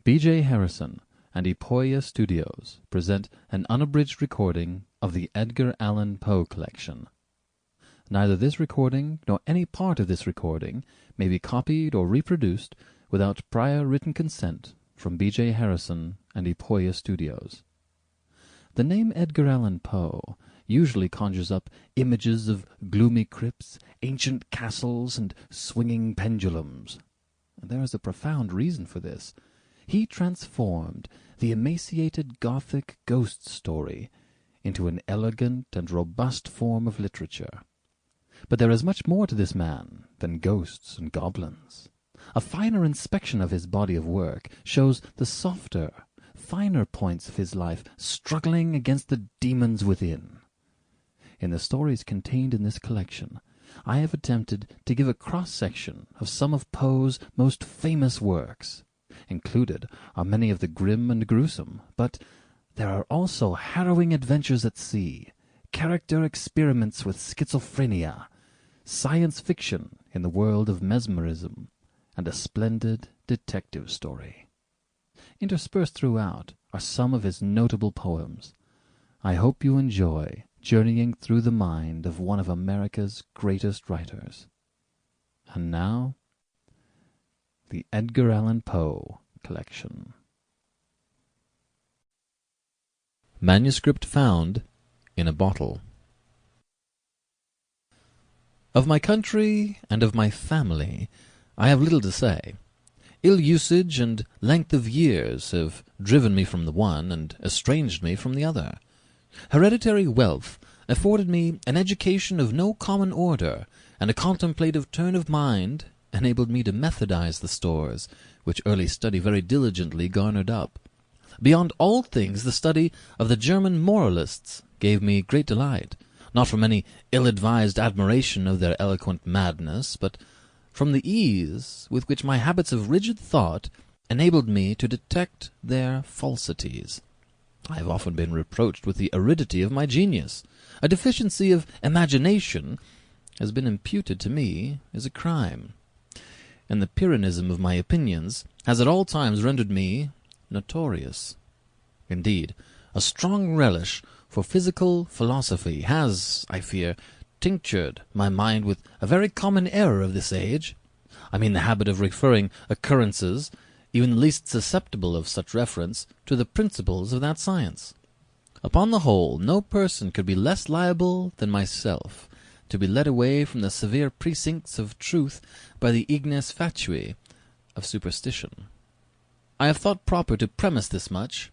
B.J.Harrison and Epoia Studios present an unabridged recording of the Edgar Allan Poe Collection. Neither this recording nor any part of this recording may be copied or reproduced without prior written consent from B.J.Harrison and Epoia Studios. The name Edgar Allan Poe usually conjures up images of gloomy crypts, ancient castles, and swinging pendulums. There is a profound reason for this. He transformed the emaciated Gothic ghost story into an elegant and robust form of literature. But there is much more to this man than ghosts and goblins. A finer inspection of his body of work shows the softer, finer points of his life struggling against the demons within. In the stories contained in this collection, I have attempted to give a cross-section of some of Poe's most famous works. Included are many of the grim and gruesome, but there are also harrowing adventures at sea, character experiments with schizophrenia, science fiction in the world of mesmerism, and a splendid detective story. Interspersed throughout are some of his notable poems. I hope you enjoy journeying through the mind of one of America's greatest writers. And now, the Edgar Allan Poe Collection. Manuscript found in a bottle. Of my country and of my family I have little to say. Ill usage and length of years have driven me from the one and estranged me from the other. Hereditary wealth afforded me an education of no common order, and a contemplative turn of mind enabled me to methodize the stores, which early study very diligently garnered up. Beyond all things, the study of the German moralists gave me great delight, not from any ill-advised admiration of their eloquent madness, but from the ease with which my habits of rigid thought enabled me to detect their falsities. I have often been reproached with the aridity of my genius. A deficiency of imagination has been imputed to me as a crime, and the Pyrrhonism of my opinions has at all times rendered me notorious. Indeed, a strong relish for physical philosophy has, I fear, tinctured my mind with a very common error of this age. I mean the habit of referring occurrences, even the least susceptible of such reference, to the principles of that science. Upon the whole, no person could be less liable than myself to be led away from the severe precincts of truth by the ignes fatui of superstition. I have thought proper to premise this much,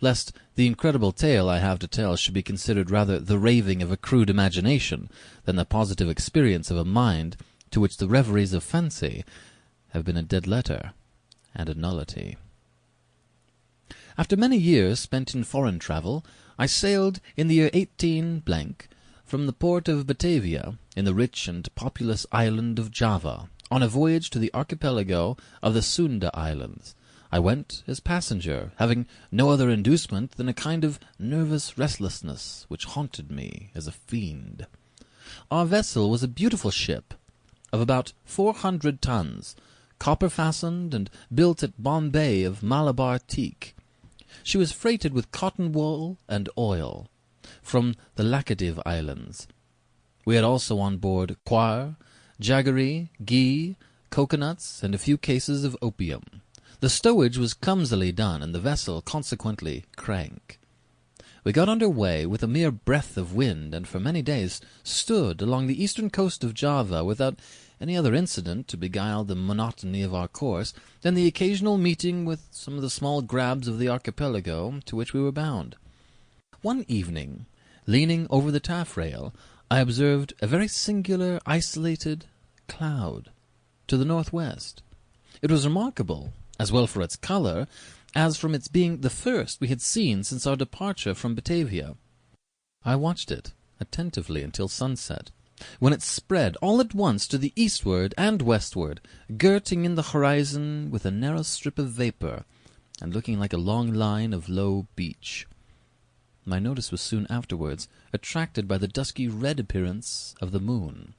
lest the incredible tale I have to tell should be considered rather the raving of a crude imagination than the positive experience of a mind to which the reveries of fancy have been a dead letter and a nullity. After many years spent in foreign travel, I sailed in the year 18 from the port of Batavia, in the rich and populous island of Java, on a voyage to the archipelago of the Sunda Islands. I went as passenger, having no other inducement than a kind of nervous restlessness which haunted me as a fiend. Our vessel was a beautiful ship of about 400 tons, copper-fastened and built at Bombay of Malabar teak. She was freighted with cotton wool and oil from the Laccadive Islands. We had also on board coir, jaggery, ghee, coconuts, and a few cases of opium. The stowage was clumsily done, and the vessel consequently crank. We got under way with a mere breath of wind, and for many days stood along the eastern coast of Java without any other incident to beguile the monotony of our course than the occasional meeting with some of the small grabs of the archipelago to which we were bound. One evening, leaning over the taffrail, I observed a very singular isolated cloud to the northwest. It was remarkable, as well for its colour as from its being the first we had seen since our departure from Batavia. I watched it attentively until sunset, when it spread all at once to the eastward and westward, girting in the horizon with a narrow strip of vapour, and looking like a long line of low beach. My notice was soon afterwards attracted by the dusky red appearance of the moon,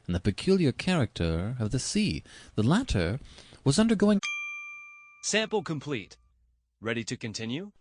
and the peculiar character of the sea. The latter was undergoing... Sample complete. Ready to continue?